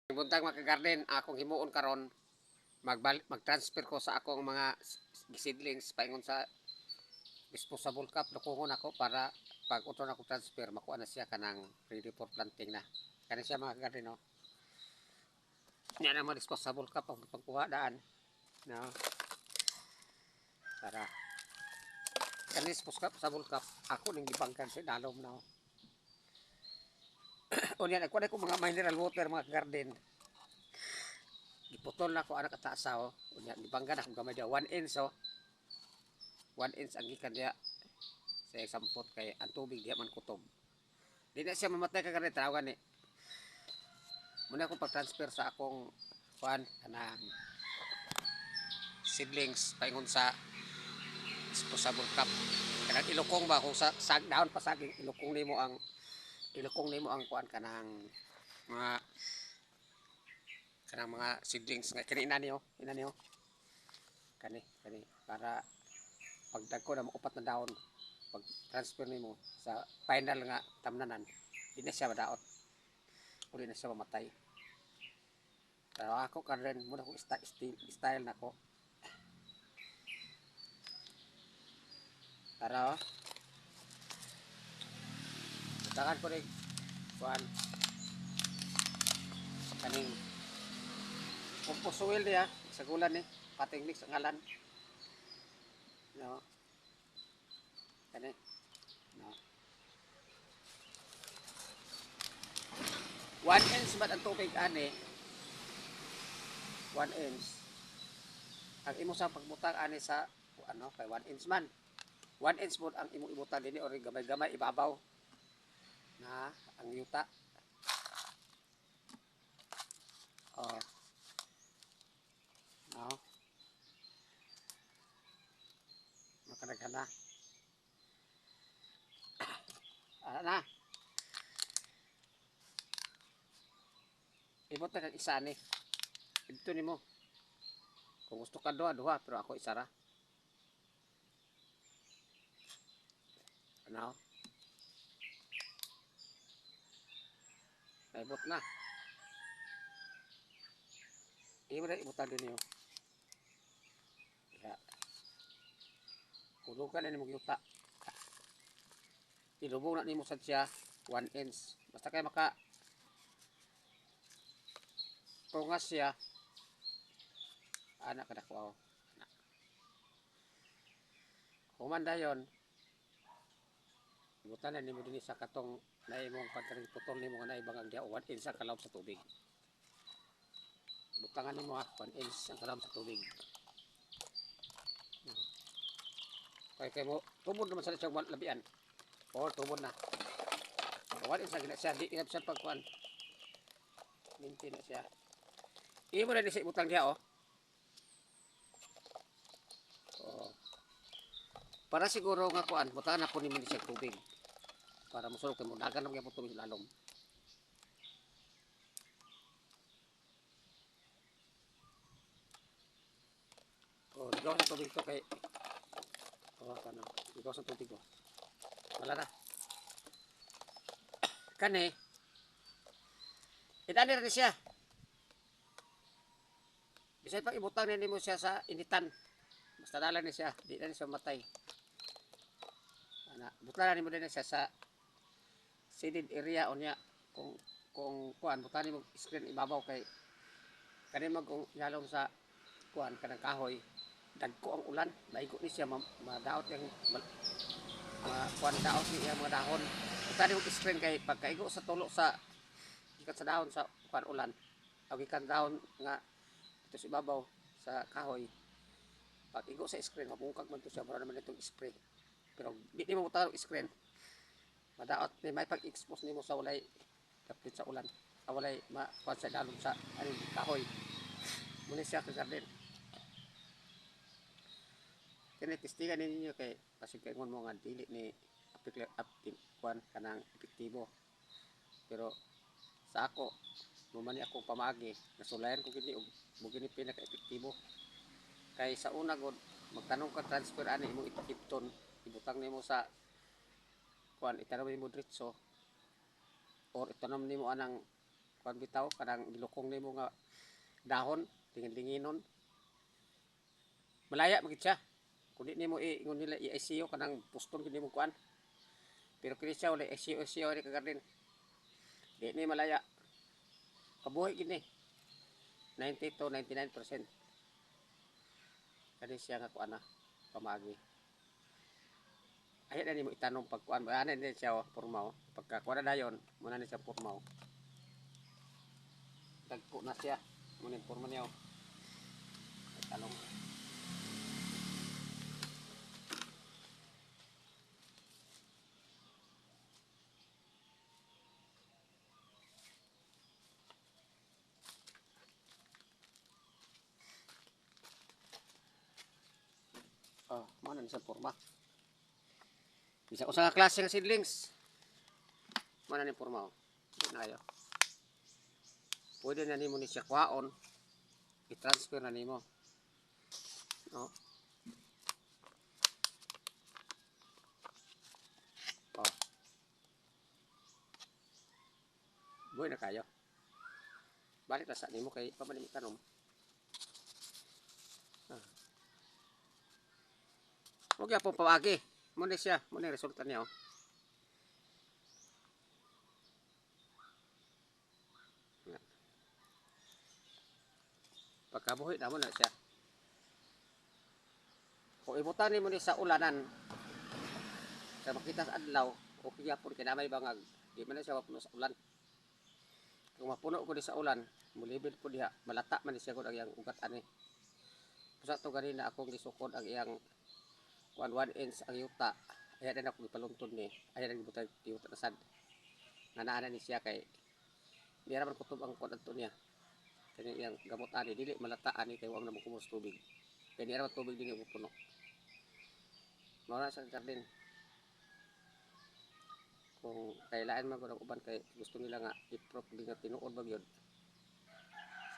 Buntag mga garden akong himuon karon mag-transfer ko sa akong mga seedlings paingon sa disposable cup lukungon ako para pag utron ako transfer makuha na siya kanang ready for planting na. Kani siya mga garden no. Nya na mga disposable cup ang pagkuha daan. No. Para kani disposable cup ako ning gibangkan sa dalom na. Unya ako na ko mga mineral water mga garden. Giputol na ko anak kataasaw. Unya gibanggan ako gamay dia 1 inch so. 1 inch ang gikan dia sa sampot kay ang tubig diha man kutob. Di na siya mamatay kagani tawagan ni. Muna akong pag-transfer sa akong kuan kanang seedlings paingon sa disposable cup. Kanang ilukong ba kung sa dahon pa saging ilukong nimo ang kuan kanang mga seedlings nga kani ina niyo kani para pagdagko na upat na daon pag transfer nimo sa final nga tamnanan di na siya madaot uli na siya mamatay. Pero ako karon muna ko style nako para takan ko rin kuan kaning compost soil niya sa gulan ni pating mix ang ngalan no kani no 1 inch ba ang tubig ani 1 inch ang imo sa pagbutang ani sa ano kay 1 inch man 1 inch mo ang imong ibutang dinhi or gamay-gamay ibabaw na ang yuta oh no makanaghan na na ibot na kag isa ni ito nimo kung gusto ka duha pero ako isa ra ano naibot na imo na ibutan din niyo ya kulugan na nimo yuta ilubong na nimo sad siya 1 inch basta kay maka tungas siya anak kada ko human dayon ibutan na nimo dinhi sa katong na imong pagkaring putol nimo nga naibang ang dia 1 inch ang kalaw sa tubig butangan nimo 1 inch ang kalaw sa tubig kay mo tubod naman sa siyang labian o tubod na 1 inch na siya di na siya pagkuan minti na siya imo na ni siya ibutang dia oh para siguro nga kuan butangan na po nimo ni siya tubig para mosulok mo dagan lang gyapon tubig lalom oh digaw sa tubig to kay oh kana digaw sa tubig ko wala na kani itani rin siya bisay pag ibutang na nimo siya sa initan basta dalan ni siya di na siya matay ana butang nimo din siya sa shaded area unya kung kuan butang nimo screen ibabaw kay kani mag yalom sa kuan kanang kahoy dagko ang ulan maigo ni siya madaot yang kuan daot ni mga dahon butang nimo screen kay pagkaigo sa tulo sa gikan sa dahon sa kuan ulan o gikan dahon nga ito sa ibabaw sa kahoy pag igo sa screen mabungkag man to siya para naman itong spray pero di mo butang screen madaot ni may pag-expose nimo sa walay dapit sa ulan walay makuan sa dalom sa aning kahoy muna siya ka garden kini testigan ninyo kay pasig kay mo nga dili ni kuan kanang epektibo pero sa ako numani ako pamagi nasulayan ko gini og mo gini pinaka epektibo kay sa una gud magtanong ka transfer ani imong ipton ibutang nimo sa kuan itanong nimo diretso or itanom nimo anang kuan bitaw kanang gilukong nimo nga dahon dingin-dinginon. Malaya magid siya. Kun di nimo ingon nila i-ICU kanang puston gid nimo kuan. Pero kini siya wala ICU ni kagarden. Di ni malaya. Kabuhi gid ni. 90 to 99%. Kani siya nga kuan na pamagi. Ayan na nimo itanong pagkuan ba ana ni siya pormaw. Pagka kuan na dayon, muna ni siya pormaw. Dagko na siya. Muna porma niya. Tanong. Oh, mana ni siya porma. Bisa usa ka klase nga seedlings. Mana ni porma? Di na kayo. Pwede na nimo ni siya kuhaon. I-transfer na nimo. No? Oh. Buhay na kayo. Balik na sa nimo kay pamanim tanom. Ah. Huwag yan pong pawagi. Muna siya. Muna yung resulta niya. Oh. Pagkabuhi na muna siya. Kung ibutan ni mo ni sa ulanan, sa makita sa adlaw, o kaya po kinamay bangag, di man na siya mapuno sa ulan. Kung mapuno ko di sa ulan, mulibid ko diha, malata man siya kung ang iyang ugat ani. Pusa to ganina akong gisukod ang iyang 1 inch ang yuta. Ayan na ako ipaluntod ni. Ayan na gibutang yuta na sad. Nanaanan ni siya kay di raman kutob ang kuan adto niya. Kani iyang gamot ani dili malata ani kay wag na mo kumos tubig. Kay di raman tubig dinhi puno. Mao na sa garden. Kung kailangan man ko uban kay gusto nila nga i-prop di nga tinuod ba gyud.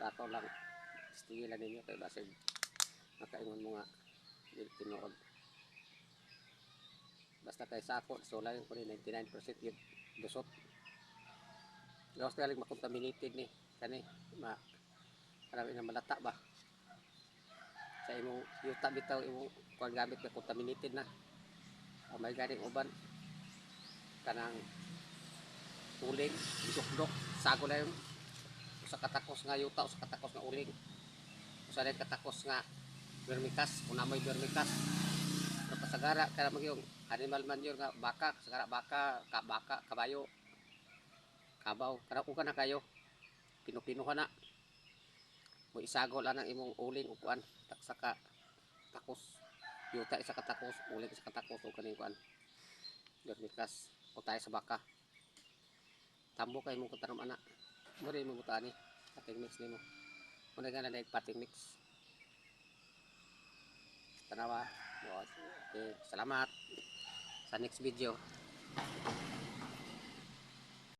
Sa ato lang istigilan ninyo kay basig makaingon mo nga dili tinuod. Basta kay sako sulay ko ni 99% yun dusot. Gawas galing makontaminated ni kani marami na malata ba sa imong yuta bitaw imong kuan gamit na contaminated na. May ganing uban kanang uling dukdok sago na yun usa katakos nga yuta usa katakos nga uling usa rin katakos nga vermicast kung namoy vermicast kapasagara kaya magyong animal manure nga baka sagara baka kabayo kabaw kada uga na kayo pino-pino na mo isago lang ang imong uling upuan saka takos yuta isa katakos uling isa katakos o kaning kuan vermicast o tayo sa baka tambo kay mo kutanom ana mo rin mo butani pating mix nimo mo na gana daig pating mix tanawa okay salamat sa next video.